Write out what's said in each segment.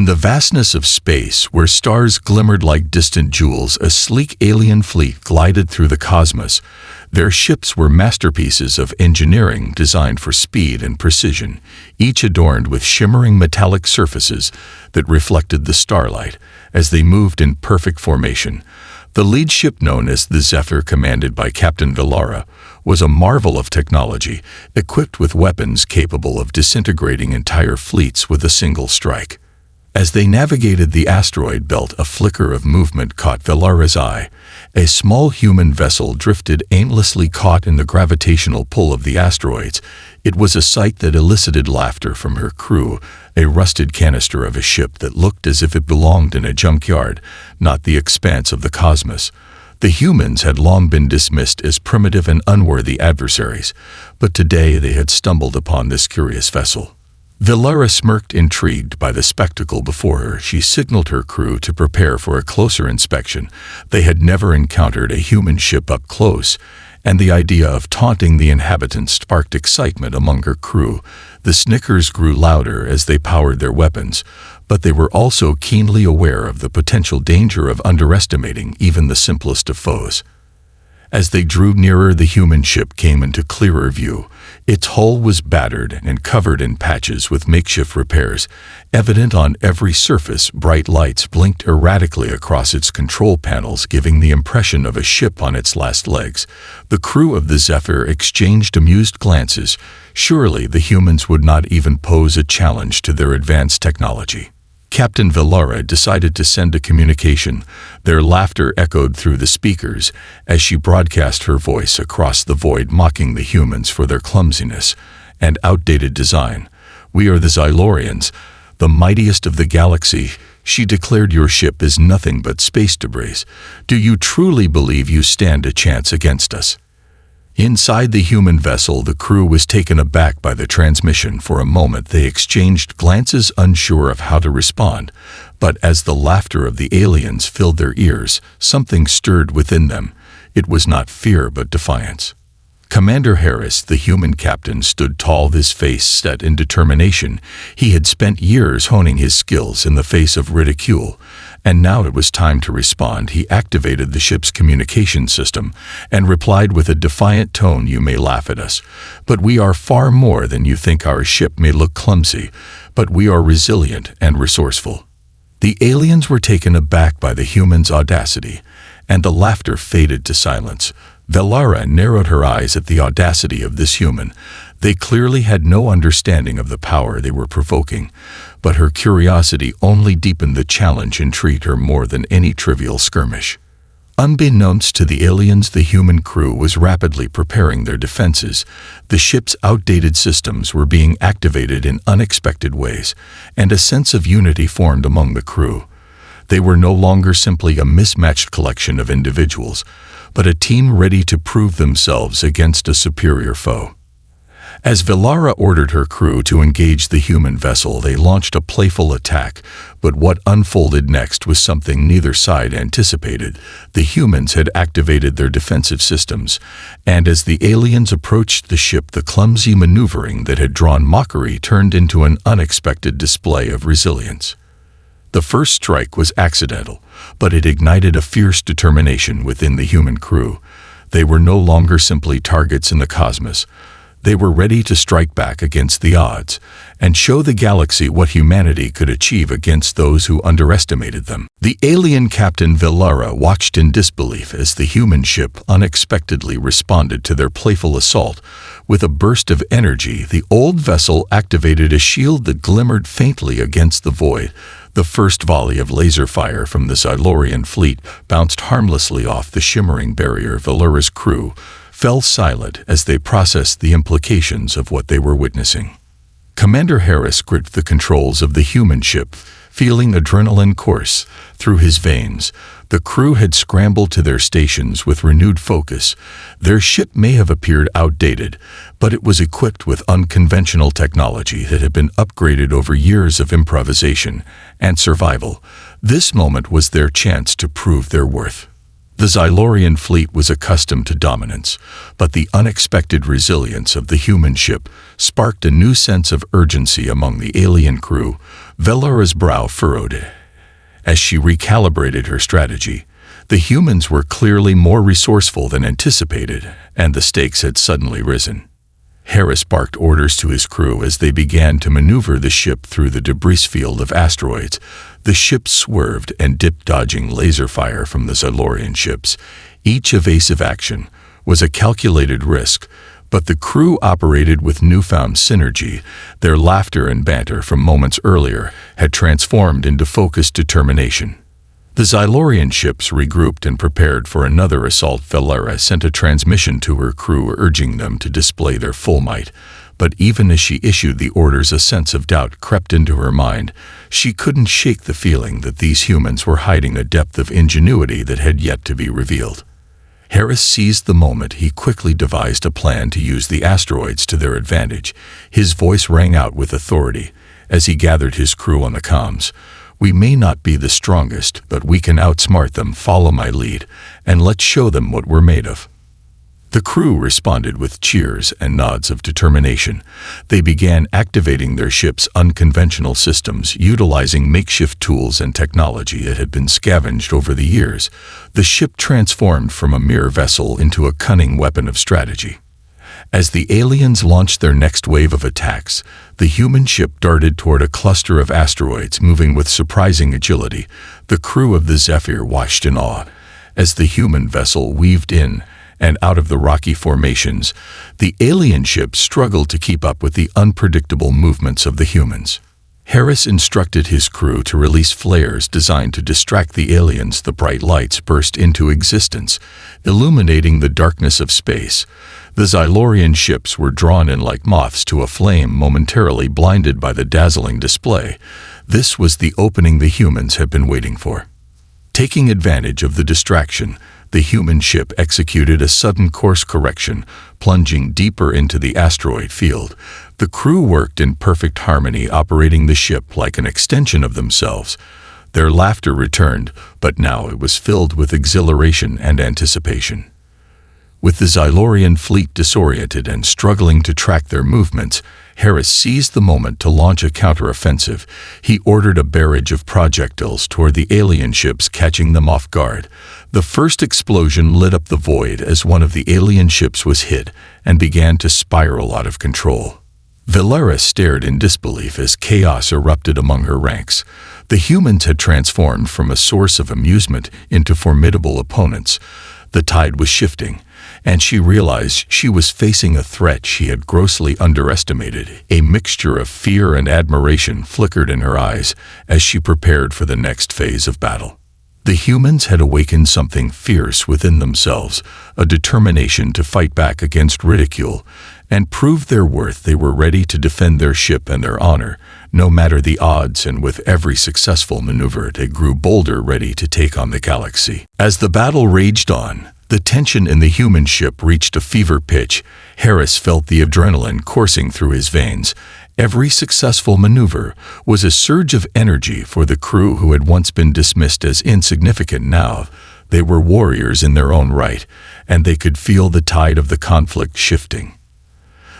In the vastness of space, where stars glimmered like distant jewels, a sleek alien fleet glided through the cosmos. Their ships were masterpieces of engineering designed for speed and precision, each adorned with shimmering metallic surfaces that reflected the starlight as they moved in perfect formation. The lead ship, known as the Zephyr, commanded by Captain Villara, was a marvel of technology, equipped with weapons capable of disintegrating entire fleets with a single strike. As they navigated the asteroid belt, a flicker of movement caught Villara's eye. A small human vessel drifted aimlessly, caught in the gravitational pull of the asteroids. It was a sight that elicited laughter from her crew, a rusted canister of a ship that looked as if it belonged in a junkyard, not the expanse of the cosmos. The humans had long been dismissed as primitive and unworthy adversaries, but today they had stumbled upon this curious vessel. Villara smirked, intrigued by the spectacle before her. She signaled her crew to prepare for a closer inspection. They had never encountered a human ship up close, and the idea of taunting the inhabitants sparked excitement among her crew. The snickers grew louder as they powered their weapons, but they were also keenly aware of the potential danger of underestimating even the simplest of foes. As they drew nearer, the human ship came into clearer view. Its hull was battered and covered in patches with makeshift repairs, evident on every surface. Bright lights blinked erratically across its control panels, giving the impression of a ship on its last legs. The crew of the Zephyr exchanged amused glances. Surely the humans would not even pose a challenge to their advanced technology. Captain Villara decided to send a communication. Their laughter echoed through the speakers as she broadcast her voice across the void, mocking the humans for their clumsiness and outdated design. "We are the Xylorians, the mightiest of the galaxy," she declared. "Your ship is nothing but space debris. Do you truly believe you stand a chance against us?" Inside the human vessel, the crew was taken aback by the transmission. For a moment they exchanged glances, unsure of how to respond. But as the laughter of the aliens filled their ears, something stirred within them. It was not fear but defiance. Commander Harris, the human captain, stood tall, his face set in determination. He had spent years honing his skills in the face of ridicule, and now it was time to respond. He activated the ship's communication system and replied with a defiant tone, "You may laugh at us, but we are far more than you think. Our ship may look clumsy, but we are resilient and resourceful." The aliens were taken aback by the humans' audacity, and the laughter faded to silence. Villara narrowed her eyes at the audacity of this human. They clearly had no understanding of the power they were provoking, but her curiosity only deepened. The challenge intrigued her more than any trivial skirmish. Unbeknownst to the aliens, the human crew was rapidly preparing their defenses. The ship's outdated systems were being activated in unexpected ways, and a sense of unity formed among the crew. They were no longer simply a mismatched collection of individuals, but a team ready to prove themselves against a superior foe. As Villara ordered her crew to engage the human vessel, they launched a playful attack, but what unfolded next was something neither side anticipated. The humans had activated their defensive systems, and as the aliens approached the ship, the clumsy maneuvering that had drawn mockery turned into an unexpected display of resilience. The first strike was accidental, but it ignited a fierce determination within the human crew. They were no longer simply targets in the cosmos. They were ready to strike back against the odds and show the galaxy what humanity could achieve against those who underestimated them. The alien Captain Villara watched in disbelief as the human ship unexpectedly responded to their playful assault. With a burst of energy, the old vessel activated a shield that glimmered faintly against the void. The first volley of laser fire from the Xylorian fleet bounced harmlessly off the shimmering barrier. Villara's crew fell silent as they processed the implications of what they were witnessing. Commander Harris gripped the controls of the human ship, feeling adrenaline course through his veins. The crew had scrambled to their stations with renewed focus. Their ship may have appeared outdated, but it was equipped with unconventional technology that had been upgraded over years of improvisation and survival. This moment was their chance to prove their worth. The Xylorian fleet was accustomed to dominance, but the unexpected resilience of the human ship sparked a new sense of urgency among the alien crew. Velara's brow furrowed as she recalibrated her strategy. The humans were clearly more resourceful than anticipated, and the stakes had suddenly risen. Harris barked orders to his crew as they began to maneuver the ship through the debris field of asteroids. The ship swerved and dipped, dodging laser fire from the Xylorian ships. Each evasive action was a calculated risk, but the crew operated with newfound synergy. Their laughter and banter from moments earlier had transformed into focused determination. The Xylorian ships regrouped and prepared for another assault. Velara sent a transmission to her crew urging them to display their full might, but even as she issued the orders, a sense of doubt crept into her mind. She couldn't shake the feeling that these humans were hiding a depth of ingenuity that had yet to be revealed. Harris seized the moment. He quickly devised a plan to use the asteroids to their advantage. His voice rang out with authority as he gathered his crew on the comms. "We may not be the strongest, but we can outsmart them. Follow my lead, and let's show them what we're made of." The crew responded with cheers and nods of determination. They began activating their ship's unconventional systems, utilizing makeshift tools and technology that had been scavenged over the years. The ship transformed from a mere vessel into a cunning weapon of strategy. As the aliens launched their next wave of attacks, the human ship darted toward a cluster of asteroids, moving with surprising agility. The crew of the Zephyr watched in awe as the human vessel weaved in and out of the rocky formations. The alien ship struggled to keep up with the unpredictable movements of the humans. Harris instructed his crew to release flares designed to distract the aliens. The bright lights burst into existence, illuminating the darkness of space. The Xylorian ships were drawn in like moths to a flame, momentarily blinded by the dazzling display. This was the opening the humans had been waiting for. Taking advantage of the distraction, the human ship executed a sudden course correction, plunging deeper into the asteroid field. The crew worked in perfect harmony, operating the ship like an extension of themselves. Their laughter returned, but now it was filled with exhilaration and anticipation. With the Xylorian fleet disoriented and struggling to track their movements, Harris seized the moment to launch a counteroffensive. He ordered a barrage of projectiles toward the alien ships, catching them off guard. The first explosion lit up the void as one of the alien ships was hit and began to spiral out of control. Velara stared in disbelief as chaos erupted among her ranks. The humans had transformed from a source of amusement into formidable opponents. The tide was shifting, and she realized she was facing a threat she had grossly underestimated. A mixture of fear and admiration flickered in her eyes as she prepared for the next phase of battle. The humans had awakened something fierce within themselves, a determination to fight back against ridicule and prove their worth. They were ready to defend their ship and their honor, no matter the odds, and with every successful maneuver they grew bolder, ready to take on the galaxy. As the battle raged on, the tension in the human ship reached a fever pitch. Harris felt the adrenaline coursing through his veins. Every successful maneuver was a surge of energy for the crew who had once been dismissed as insignificant. Now they were warriors in their own right, and they could feel the tide of the conflict shifting.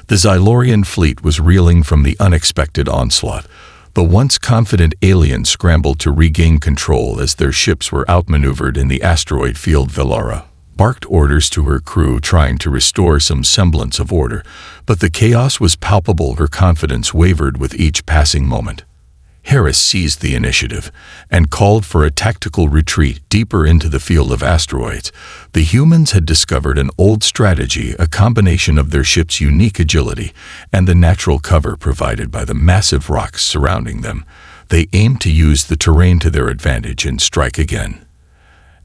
The Xylorian fleet was reeling from the unexpected onslaught. The once confident aliens scrambled to regain control as their ships were outmaneuvered in the asteroid field. Velara barked orders to her crew, trying to restore some semblance of order, but the chaos was palpable. Her confidence wavered with each passing moment. Harris seized the initiative and called for a tactical retreat deeper into the field of asteroids. The humans had discovered an old strategy, a combination of their ship's unique agility and the natural cover provided by the massive rocks surrounding them. They aimed to use the terrain to their advantage and strike again.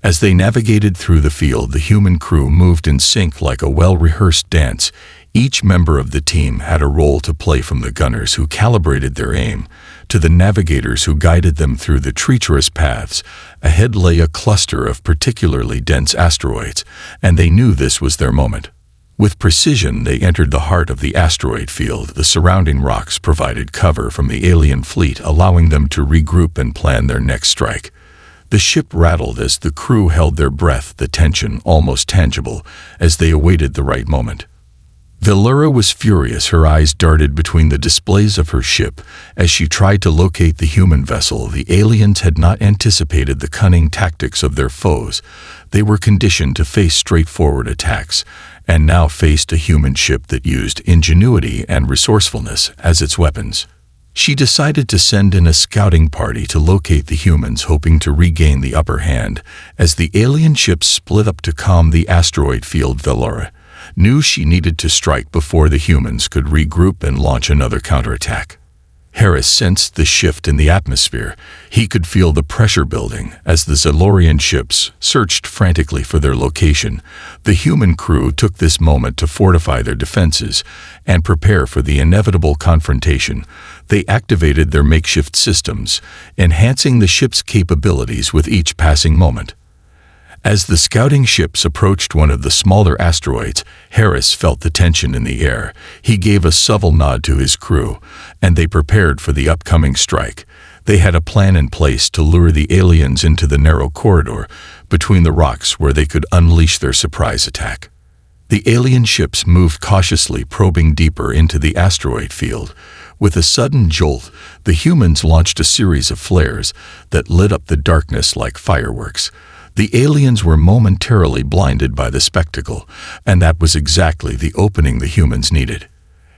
As they navigated through the field, the human crew moved in sync like a well-rehearsed dance. Each member of the team had a role to play, from the gunners who calibrated their aim to the navigators who guided them through the treacherous paths. Ahead lay a cluster of particularly dense asteroids, and they knew this was their moment. With precision, they entered the heart of the asteroid field. The surrounding rocks provided cover from the alien fleet, allowing them to regroup and plan their next strike. The ship rattled as the crew held their breath, the tension almost tangible as they awaited the right moment. Valeria was furious. Her eyes darted between the displays of her ship as she tried to locate the human vessel. The aliens had not anticipated the cunning tactics of their foes. They were conditioned to face straightforward attacks, and now faced a human ship that used ingenuity and resourcefulness as its weapons. She decided to send in a scouting party to locate the humans, hoping to regain the upper hand. As the alien ships split up to calm the asteroid field, Valeria knew she needed to strike before the humans could regroup and launch another counterattack. Harris sensed the shift in the atmosphere. He could feel the pressure building as the Zalorian ships searched frantically for their location. The human crew took this moment to fortify their defenses and prepare for the inevitable confrontation. They activated their makeshift systems, enhancing the ship's capabilities with each passing moment. As the scouting ships approached one of the smaller asteroids, Harris felt the tension in the air. He gave a subtle nod to his crew, and they prepared for the upcoming strike. They had a plan in place to lure the aliens into the narrow corridor between the rocks where they could unleash their surprise attack. The alien ships moved cautiously, probing deeper into the asteroid field. With a sudden jolt, the humans launched a series of flares that lit up the darkness like fireworks. The aliens were momentarily blinded by the spectacle, and that was exactly the opening the humans needed.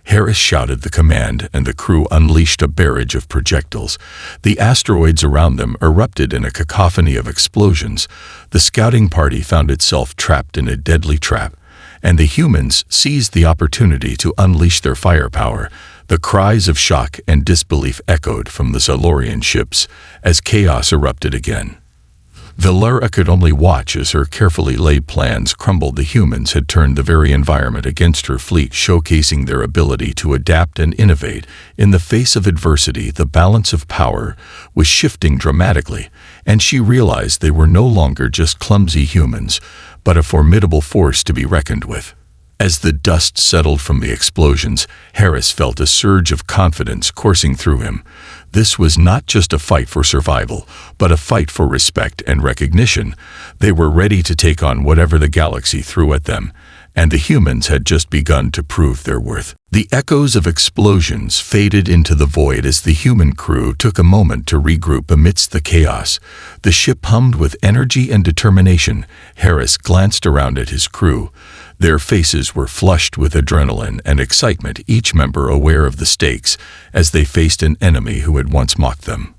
Harris shouted the command, and the crew unleashed a barrage of projectiles. The asteroids around them erupted in a cacophony of explosions. The scouting party found itself trapped in a deadly trap, and the humans seized the opportunity to unleash their firepower. The cries of shock and disbelief echoed from the Zalorian ships as chaos erupted again. Valeria could only watch as her carefully laid plans crumbled. The humans had turned the very environment against her fleet, showcasing their ability to adapt and innovate. In the face of adversity, the balance of power was shifting dramatically, and she realized they were no longer just clumsy humans, but a formidable force to be reckoned with. As the dust settled from the explosions, Harris felt a surge of confidence coursing through him. This was not just a fight for survival, but a fight for respect and recognition. They were ready to take on whatever the galaxy threw at them, and the humans had just begun to prove their worth. The echoes of explosions faded into the void as the human crew took a moment to regroup amidst the chaos. The ship hummed with energy and determination. Harris glanced around at his crew. Their faces were flushed with adrenaline and excitement, each member aware of the stakes as they faced an enemy who had once mocked them.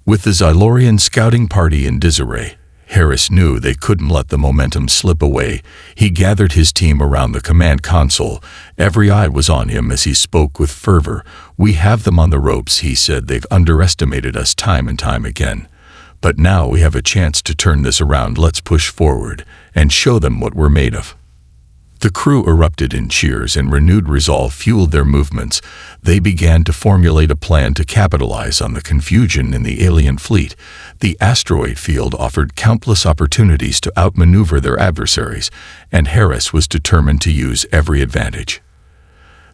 With the Zalorian scouting party in disarray, Harris knew they couldn't let the momentum slip away. He gathered his team around the command console. Every eye was on him as he spoke with fervor. "We have them on the ropes," he said. "They've underestimated us time and time again. But now we have a chance to turn this around. Let's push forward and show them what we're made of." The crew erupted in cheers, and renewed resolve fueled their movements. They began to formulate a plan to capitalize on the confusion in the alien fleet. The asteroid field offered countless opportunities to outmaneuver their adversaries, and Harris was determined to use every advantage.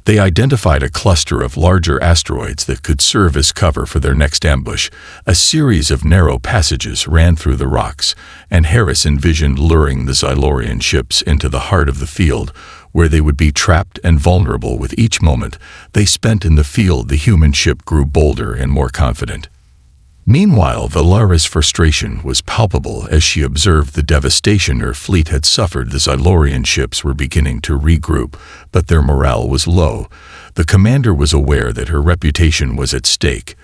They identified a cluster of larger asteroids that could serve as cover for their next ambush. A series of narrow passages ran through the rocks, and Harris envisioned luring the Zalorian ships into the heart of the field, where they would be trapped and vulnerable. With each moment they spent in the field, the human ship grew bolder and more confident. Meanwhile, Valeria's frustration was palpable as she observed the devastation her fleet had suffered. The Zalorian ships were beginning to regroup, but their morale was low. The commander was aware that her reputation was at stake.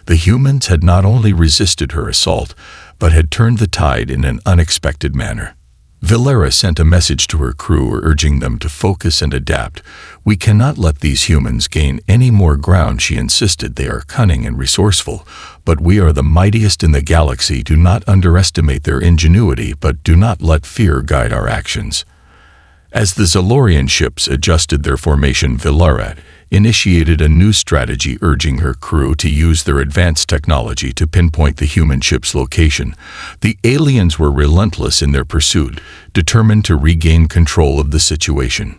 The humans had not only resisted her assault, but had turned the tide in an unexpected manner. Valeria sent a message to her crew urging them to focus and adapt. "We cannot let these humans gain any more ground," she insisted. "They are cunning and resourceful, but we are the mightiest in the galaxy. Do not underestimate their ingenuity, but do not let fear guide our actions." As the Zalorian ships adjusted their formation, Valeria initiated a new strategy, urging her crew to use their advanced technology to pinpoint the human ship's location. The aliens were relentless in their pursuit, determined to regain control of the situation.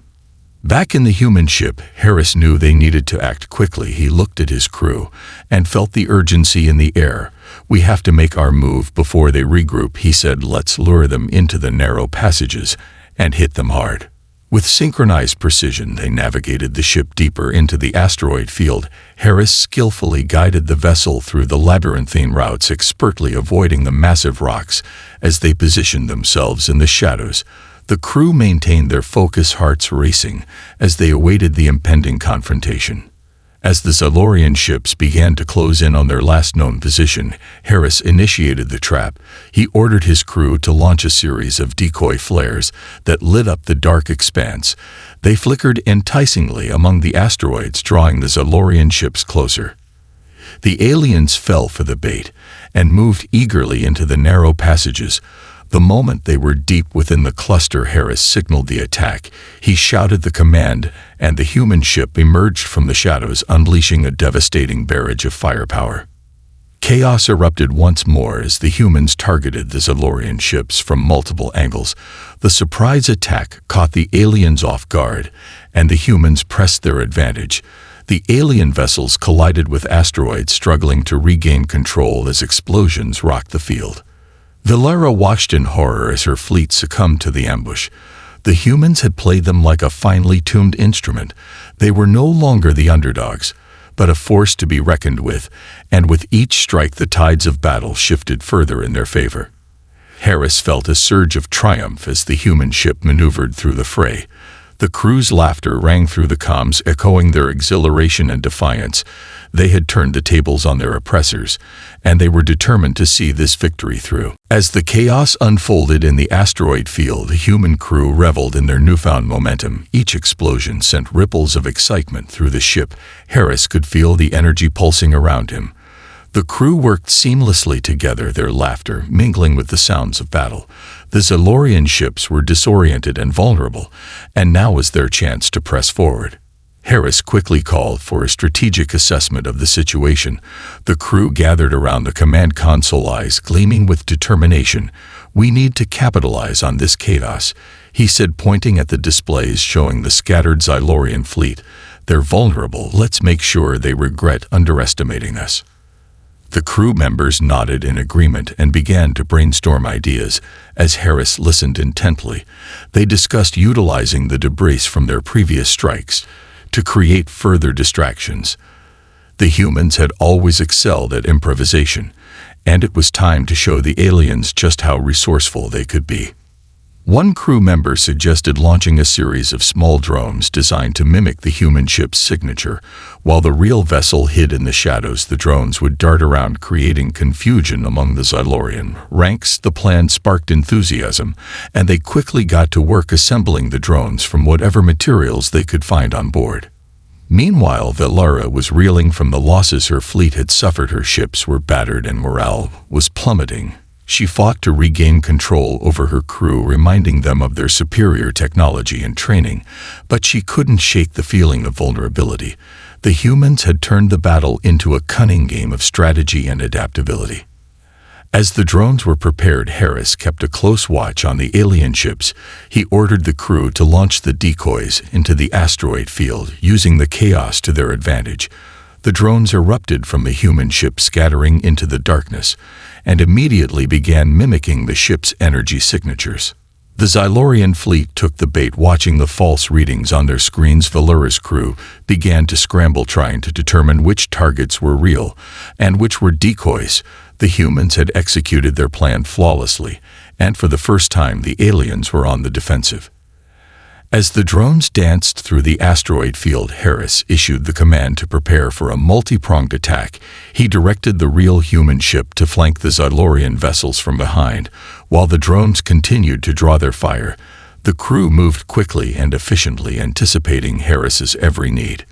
Back in the human ship, Harris knew they needed to act quickly. He looked at his crew and felt the urgency in the air. "We have to make our move before they regroup," he said. "Let's lure them into the narrow passages and hit them hard." With synchronized precision, they navigated the ship deeper into the asteroid field. Harris skillfully guided the vessel through the labyrinthine routes, expertly avoiding the massive rocks. As they positioned themselves in the shadows, the crew maintained their focus, hearts racing, as they awaited the impending confrontation. As the Zylorian ships began to close in on their last known position, Harris initiated the trap. He ordered his crew to launch a series of decoy flares that lit up the dark expanse. They flickered enticingly among the asteroids, drawing the Zylorian ships closer. The aliens fell for the bait and moved eagerly into the narrow passages. The moment they were deep within the cluster, Harris signaled the attack. He shouted the command, and the human ship emerged from the shadows, unleashing a devastating barrage of firepower. Chaos erupted once more as the humans targeted the Zylorian ships from multiple angles. The surprise attack caught the aliens off guard, and the humans pressed their advantage. The alien vessels collided with asteroids, struggling to regain control as explosions rocked the field. Valara watched in horror as her fleet succumbed to the ambush. The humans had played them like a finely tuned instrument. They were no longer the underdogs, but a force to be reckoned with, and with each strike the tides of battle shifted further in their favor. Harris felt a surge of triumph as the human ship maneuvered through the fray. The crew's laughter rang through the comms, echoing their exhilaration and defiance. They had turned the tables on their oppressors, and they were determined to see this victory through. As the chaos unfolded in the asteroid field, the human crew reveled in their newfound momentum. Each explosion sent ripples of excitement through the ship. Harris could feel the energy pulsing around him. The crew worked seamlessly together, their laughter mingling with the sounds of battle. The Zylorian ships were disoriented and vulnerable, and now was their chance to press forward. Harris quickly called for a strategic assessment of the situation. The crew gathered around the command console, eyes gleaming with determination. "We need to capitalize on this chaos," he said, pointing at the displays showing the scattered Zylorian fleet. "They're vulnerable. Let's make sure they regret underestimating us." The crew members nodded in agreement and began to brainstorm ideas. As Harris listened intently, they discussed utilizing the debris from their previous strikes to create further distractions. The humans had always excelled at improvisation, and it was time to show the aliens just how resourceful they could be. One crew member suggested launching a series of small drones designed to mimic the human ship's signature. While the real vessel hid in the shadows, the drones would dart around, creating confusion among the Zylorian ranks. The plan sparked enthusiasm, and they quickly got to work assembling the drones from whatever materials they could find on board. Meanwhile, Valara was reeling from the losses her fleet had suffered. Her ships were battered and morale was plummeting. She fought to regain control over her crew, reminding them of their superior technology and training, but she couldn't shake the feeling of vulnerability. The humans had turned the battle into a cunning game of strategy and adaptability. As the drones were prepared, Harris kept a close watch on the alien ships. He ordered the crew to launch the decoys into the asteroid field, using the chaos to their advantage. The drones erupted from the human ship, scattering into the darkness, and immediately began mimicking the ship's energy signatures. The Zylorian fleet took the bait, watching the false readings on their screens. Valara's crew began to scramble, trying to determine which targets were real and which were decoys. The humans had executed their plan flawlessly, and for the first time the aliens were on the defensive. As the drones danced through the asteroid field, Harris issued the command to prepare for a multi-pronged attack. He directed the real human ship to flank the Zylorian vessels from behind, while the drones continued to draw their fire. The crew moved quickly and efficiently, anticipating Harris's every need.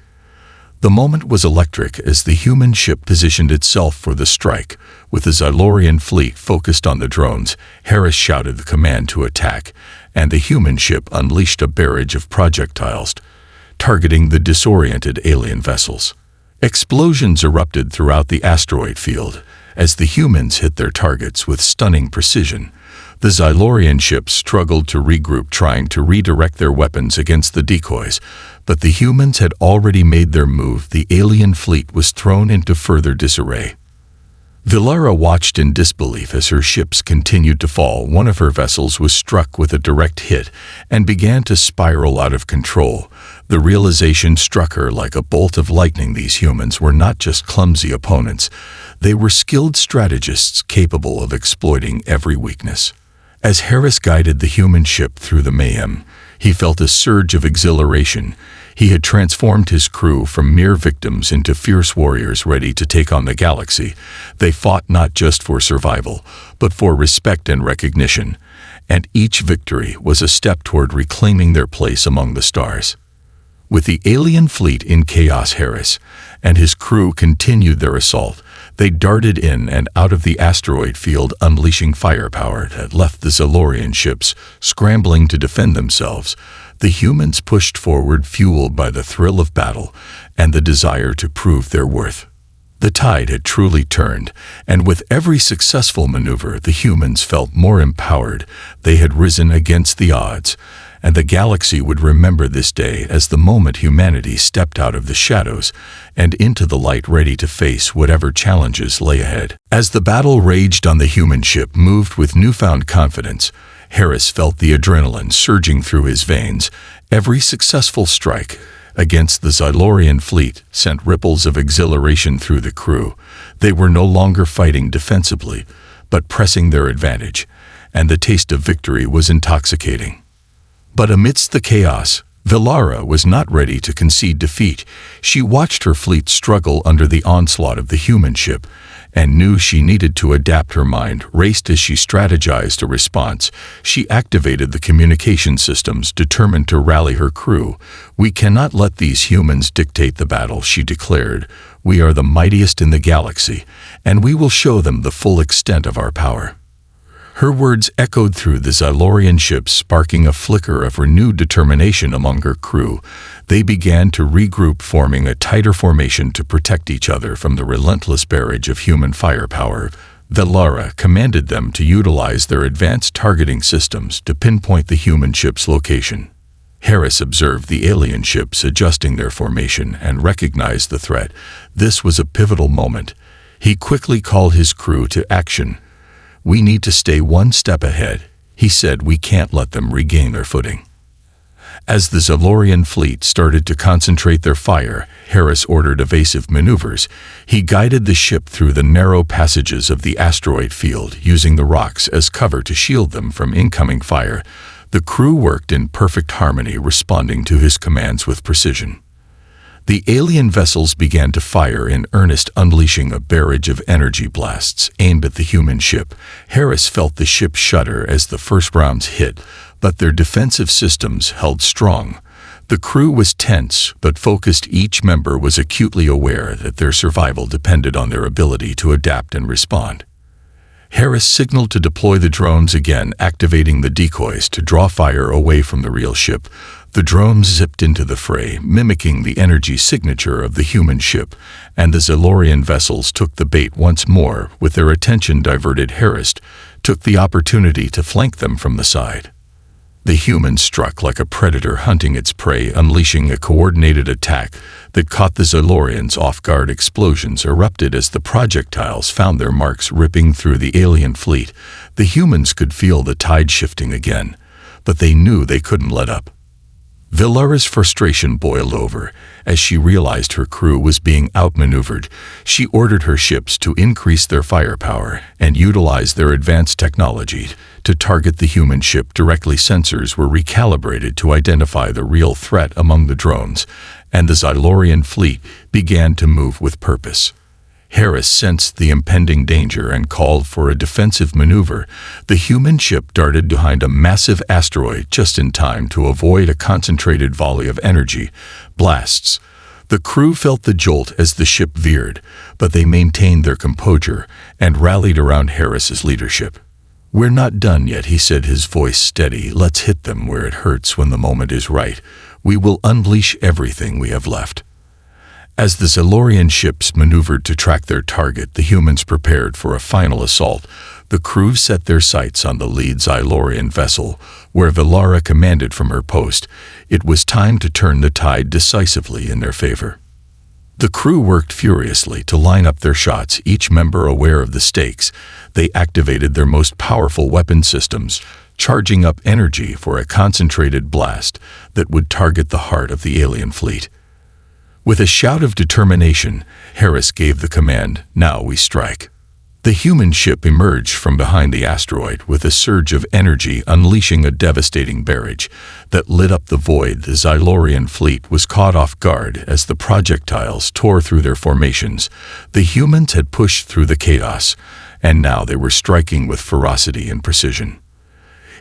The moment was electric as the human ship positioned itself for the strike. With the Zylorian fleet focused on the drones, Harris shouted the command to attack, and the human ship unleashed a barrage of projectiles, targeting the disoriented alien vessels. Explosions erupted throughout the asteroid field as the humans hit their targets with stunning precision. The Zylorian ships struggled to regroup, trying to redirect their weapons against the decoys, but the humans had already made their move. The alien fleet was thrown into further disarray. Villara watched in disbelief as her ships continued to fall. One of her vessels was struck with a direct hit and began to spiral out of control. The realization struck her like a bolt of lightning. These humans were not just clumsy opponents. They were skilled strategists capable of exploiting every weakness. As Harris guided the human ship through the mayhem, he felt a surge of exhilaration. He had transformed his crew from mere victims into fierce warriors ready to take on the galaxy. They fought not just for survival, but for respect and recognition, and each victory was a step toward reclaiming their place among the stars. With the alien fleet in chaos, Harris and his crew continued their assault. They darted in and out of the asteroid field, unleashing firepower that left the Zalorian ships scrambling to defend themselves. The humans pushed forward, fueled by the thrill of battle and the desire to prove their worth. The tide had truly turned, and with every successful maneuver, the humans felt more empowered. They had risen against the odds, and the galaxy would remember this day as the moment humanity stepped out of the shadows and into the light, ready to face whatever challenges lay ahead. As the battle raged on, the human ship moved with newfound confidence. Harris felt the adrenaline surging through his veins. Every successful strike against the Zalorian fleet sent ripples of exhilaration through the crew. They were no longer fighting defensively, but pressing their advantage, and the taste of victory was intoxicating. But amidst the chaos, Villara was not ready to concede defeat. She watched her fleet struggle under the onslaught of the human ship and knew she needed to adapt. Her mind raced as she strategized a response. She activated the communication systems, determined to rally her crew. "We cannot let these humans dictate the battle," she declared. "We are the mightiest in the galaxy, and we will show them the full extent of our power." Her words echoed through the Zalorian ships, sparking a flicker of renewed determination among her crew. They began to regroup, forming a tighter formation to protect each other from the relentless barrage of human firepower. Villara commanded them to utilize their advanced targeting systems to pinpoint the human ship's location. Harris observed the alien ships adjusting their formation and recognized the threat. This was a pivotal moment. He quickly called his crew to action. "We need to stay one step ahead," he said. "We can't let them regain their footing." As the Zalorian fleet started to concentrate their fire, Harris ordered evasive maneuvers. He guided the ship through the narrow passages of the asteroid field, using the rocks as cover to shield them from incoming fire. The crew worked in perfect harmony, responding to his commands with precision. The alien vessels began to fire in earnest, unleashing a barrage of energy blasts aimed at the human ship. Harris felt the ship shudder as the first rounds hit, but their defensive systems held strong. The crew was tense but focused. Each member was acutely aware that their survival depended on their ability to adapt and respond. Harris signaled to deploy the drones again, activating the decoys to draw fire away from the real ship. The drones zipped into the fray, mimicking the energy signature of the human ship, and the Zalorian vessels took the bait once more. With their attention diverted, Harris took the opportunity to flank them from the side. The humans struck like a predator hunting its prey, unleashing a coordinated attack that caught the Zalorians off guard. Explosions erupted as the projectiles found their marks, ripping through the alien fleet. The humans could feel the tide shifting again, but they knew they couldn't let up. Villara's frustration boiled over as she realized her crew was being outmaneuvered. She ordered her ships to increase their firepower and utilize their advanced technology to target the human ship directly. Sensors were recalibrated to identify the real threat among the drones, and the Zalorian fleet began to move with purpose. Harris sensed the impending danger and called for a defensive maneuver. The human ship darted behind a massive asteroid just in time to avoid a concentrated volley of energy blasts. The crew felt the jolt as the ship veered, but they maintained their composure and rallied around Harris's leadership. "We're not done yet," he said, his voice steady. "Let's hit them where it hurts when the moment is right. We will unleash everything we have left." As the Zalorian ships maneuvered to track their target, the humans prepared for a final assault. The crew set their sights on the lead Zalorian vessel, where Villara commanded from her post. It was time to turn the tide decisively in their favor. The crew worked furiously to line up their shots, each member aware of the stakes. They activated their most powerful weapon systems, charging up energy for a concentrated blast that would target the heart of the alien fleet. With a shout of determination, Harris gave the command, "Now we strike." The human ship emerged from behind the asteroid with a surge of energy, unleashing a devastating barrage that lit up the void. The Xylorian fleet was caught off guard as the projectiles tore through their formations. The humans had pushed through the chaos, and now they were striking with ferocity and precision.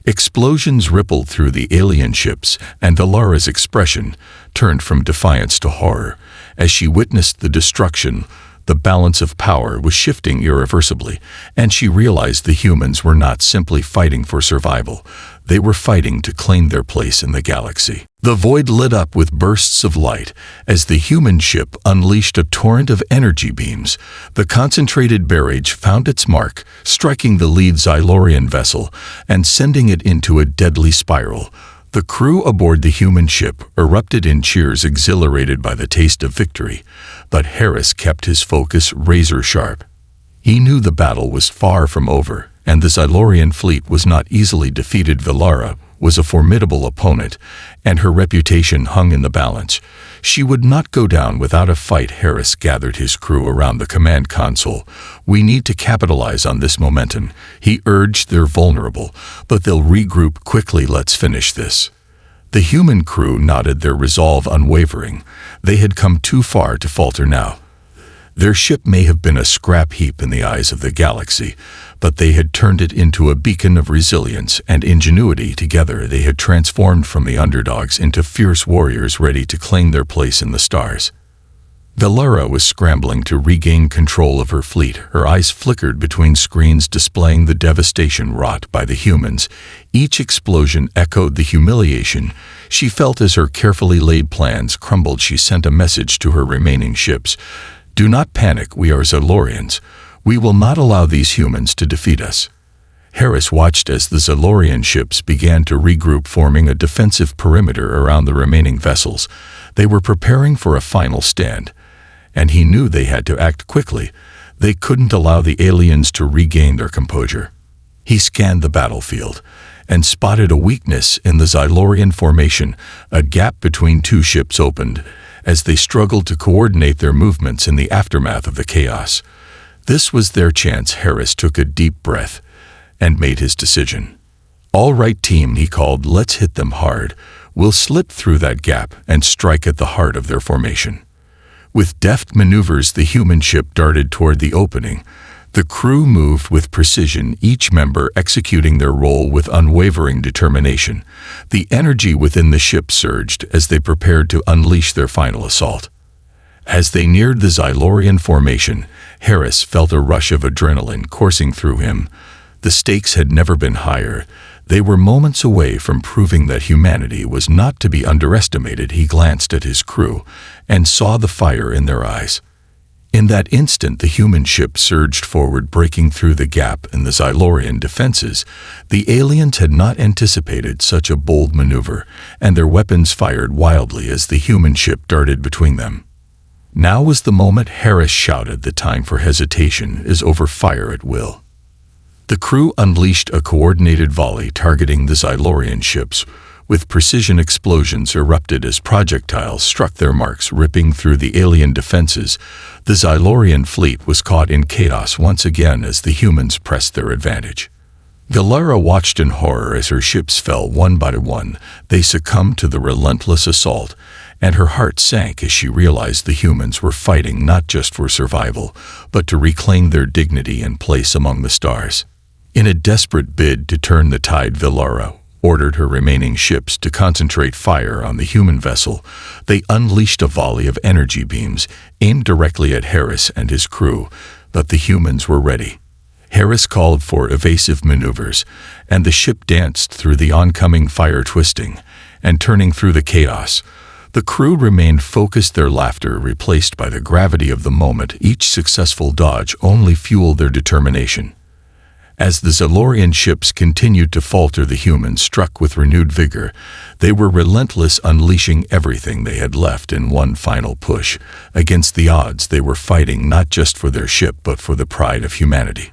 Explosions rippled through the alien ships, and Valara's expression turned from defiance to horror. As she witnessed the destruction, the balance of power was shifting irreversibly, and she realized the humans were not simply fighting for survival. They were fighting to claim their place in the galaxy. The void lit up with bursts of light as the human ship unleashed a torrent of energy beams. The concentrated barrage found its mark, striking the lead Xylorian vessel and sending it into a deadly spiral. The crew aboard the human ship erupted in cheers, exhilarated by the taste of victory, but Harris kept his focus razor-sharp. He knew the battle was far from over, and the Xylorian fleet was not easily defeated. Valara was a formidable opponent, and her reputation hung in the balance. She would not go down without a fight. Harris gathered his crew around the command console. "We need to capitalize on this momentum," he urged. "They're vulnerable, but they'll regroup quickly. Let's finish this." The human crew nodded, their resolve unwavering. They had come too far to falter now. Their ship may have been a scrap heap in the eyes of the galaxy, but they had turned it into a beacon of resilience and ingenuity. Together they had transformed from the underdogs into fierce warriors ready to claim their place in the stars. Valara was scrambling to regain control of her fleet. Her eyes flickered between screens displaying the devastation wrought by the humans. Each explosion echoed the humiliation she felt as her carefully laid plans crumbled. She sent a message to her remaining ships. "Do not panic, we are Xylorians. We will not allow these humans to defeat us." Harris watched as the Xylorian ships began to regroup, forming a defensive perimeter around the remaining vessels. They were preparing for a final stand, and he knew they had to act quickly. They couldn't allow the aliens to regain their composure. He scanned the battlefield and spotted a weakness in the Xylorian formation. A gap between two ships opened as they struggled to coordinate their movements in the aftermath of the chaos. This was their chance. Harris took a deep breath and made his decision. "All right, team," he called, "let's hit them hard. We'll slip through that gap and strike at the heart of their formation." With deft maneuvers, the human ship darted toward the opening. The crew moved with precision, each member executing their role with unwavering determination. The energy within the ship surged as they prepared to unleash their final assault. As they neared the Xylorian formation, Harris felt a rush of adrenaline coursing through him. The stakes had never been higher. They were moments away from proving that humanity was not to be underestimated. He glanced at his crew and saw the fire in their eyes. In that instant, the human ship surged forward, breaking through the gap in the Xylorian defenses. The aliens had not anticipated such a bold maneuver, and their weapons fired wildly as the human ship darted between them. Now was the moment. Harris shouted, "The time for hesitation is over. Fire at will." The crew unleashed a coordinated volley targeting the Xylorian ships. With precision, explosions erupted as projectiles struck their marks, ripping through the alien defenses. The Xylorian fleet was caught in chaos once again as the humans pressed their advantage. Valara watched in horror as her ships fell one by one. They succumbed to the relentless assault, and her heart sank as she realized the humans were fighting not just for survival, but to reclaim their dignity and place among the stars. In a desperate bid to turn the tide, Valara ordered her remaining ships to concentrate fire on the human vessel. They unleashed a volley of energy beams aimed directly at Harris and his crew, but the humans were ready. Harris called for evasive maneuvers, and the ship danced through the oncoming fire, twisting and turning through the chaos. The crew remained focused, their laughter replaced by the gravity of the moment. Each successful dodge only fueled their determination. As the Zalorian ships continued to falter, the humans struck with renewed vigor. They were relentless, unleashing everything they had left in one final push. Against the odds, they were fighting not just for their ship but for the pride of humanity.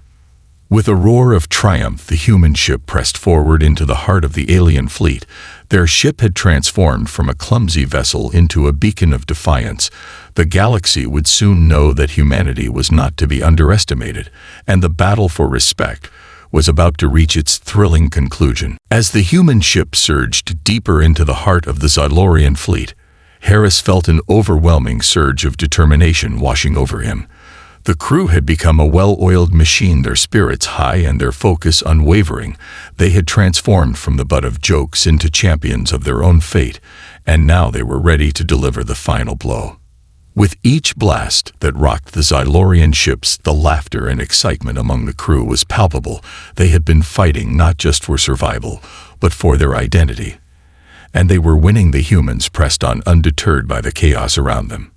With a roar of triumph, the human ship pressed forward into the heart of the alien fleet. Their ship had transformed from a clumsy vessel into a beacon of defiance. The galaxy would soon know that humanity was not to be underestimated, and the battle for respect was about to reach its thrilling conclusion. As the human ship surged deeper into the heart of the Zalorian fleet, Harris felt an overwhelming surge of determination washing over him. The crew had become a well-oiled machine, their spirits high and their focus unwavering. They had transformed from the butt of jokes into champions of their own fate, and now they were ready to deliver the final blow. With each blast that rocked the Zalorian ships, the laughter and excitement among the crew was palpable. They had been fighting not just for survival, but for their identity. And they were winning. The humans pressed on, undeterred by the chaos around them.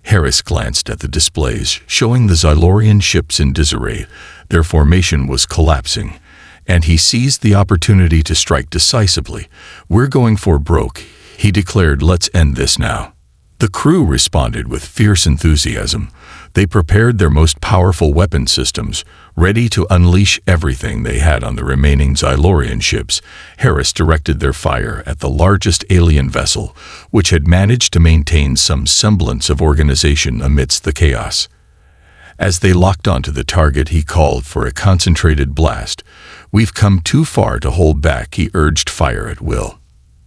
Harris glanced at the displays, showing the Zalorian ships in disarray. Their formation was collapsing, and he seized the opportunity to strike decisively. "We're going for broke," he declared. "Let's end this now." The crew responded with fierce enthusiasm. They prepared their most powerful weapon systems, ready to unleash everything they had on the remaining Zalorian ships. Harris directed their fire at the largest alien vessel, which had managed to maintain some semblance of organization amidst the chaos. As they locked onto the target, he called for a concentrated blast. "We've come too far to hold back," he urged. "Fire at will."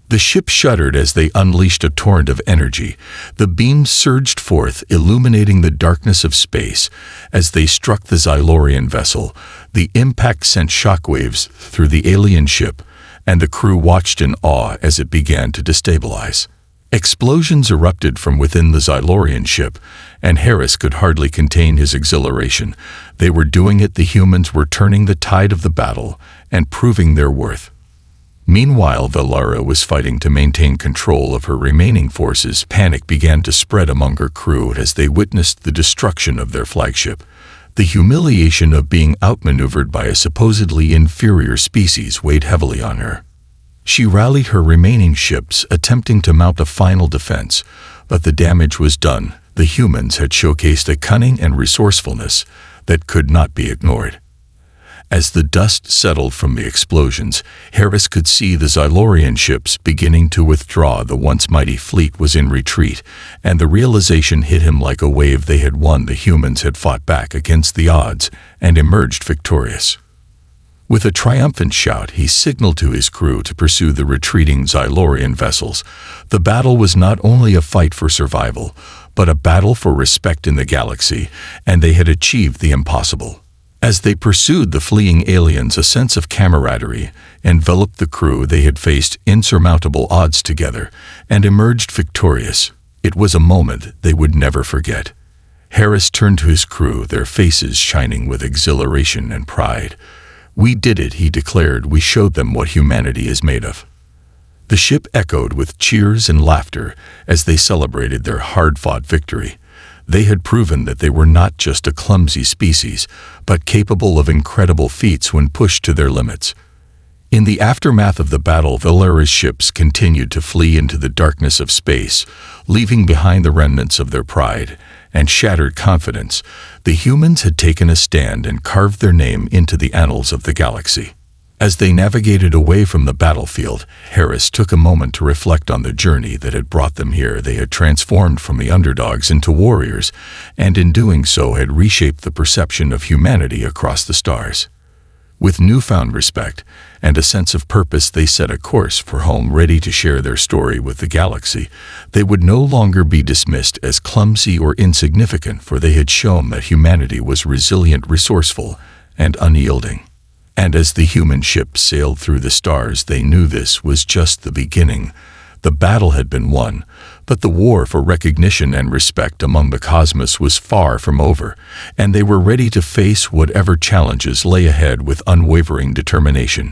The ship shuddered as they unleashed a torrent of energy. The beams surged forth, illuminating the darkness of space. As they struck the Zalorian vessel, the impact sent shockwaves through the alien ship, and the crew watched in awe as it began to destabilize. Explosions erupted from within the Zalorian ship, and Harris could hardly contain his exhilaration. They were doing it. The humans were turning the tide of the battle and proving their worth. Meanwhile, Valara was fighting to maintain control of her remaining forces. Panic began to spread among her crew as they witnessed the destruction of their flagship. The humiliation of being outmaneuvered by a supposedly inferior species weighed heavily on her. She rallied her remaining ships, attempting to mount a final defense, but the damage was done. The humans had showcased a cunning and resourcefulness that could not be ignored. As the dust settled from the explosions, Harris could see the Zalorian ships beginning to withdraw. The once mighty fleet was in retreat, and the realization hit him like a wave. They had won. The humans had fought back against the odds and emerged victorious. With a triumphant shout, he signaled to his crew to pursue the retreating Zalorian vessels. The battle was not only a fight for survival, but a battle for respect in the galaxy, and they had achieved the impossible. As they pursued the fleeing aliens, a sense of camaraderie enveloped the crew. They had faced insurmountable odds together and emerged victorious. It was a moment they would never forget. Harris turned to his crew, their faces shining with exhilaration and pride. "We did it," he declared. "We showed them what humanity is made of." The ship echoed with cheers and laughter as they celebrated their hard-fought victory. They had proven that they were not just a clumsy species, but capable of incredible feats when pushed to their limits. In the aftermath of the battle, Valera's ships continued to flee into the darkness of space, leaving behind the remnants of their pride and shattered confidence. The humans had taken a stand and carved their name into the annals of the galaxy. As they navigated away from the battlefield, Harris took a moment to reflect on the journey that had brought them here. They had transformed from the underdogs into warriors, and in doing so had reshaped the perception of humanity across the stars. With newfound respect and a sense of purpose, they set a course for home, ready to share their story with the galaxy. They would no longer be dismissed as clumsy or insignificant, for they had shown that humanity was resilient, resourceful, and unyielding. And as the human ship sailed through the stars, they knew this was just the beginning. The battle had been won, but the war for recognition and respect among the cosmos was far from over, and they were ready to face whatever challenges lay ahead with unwavering determination.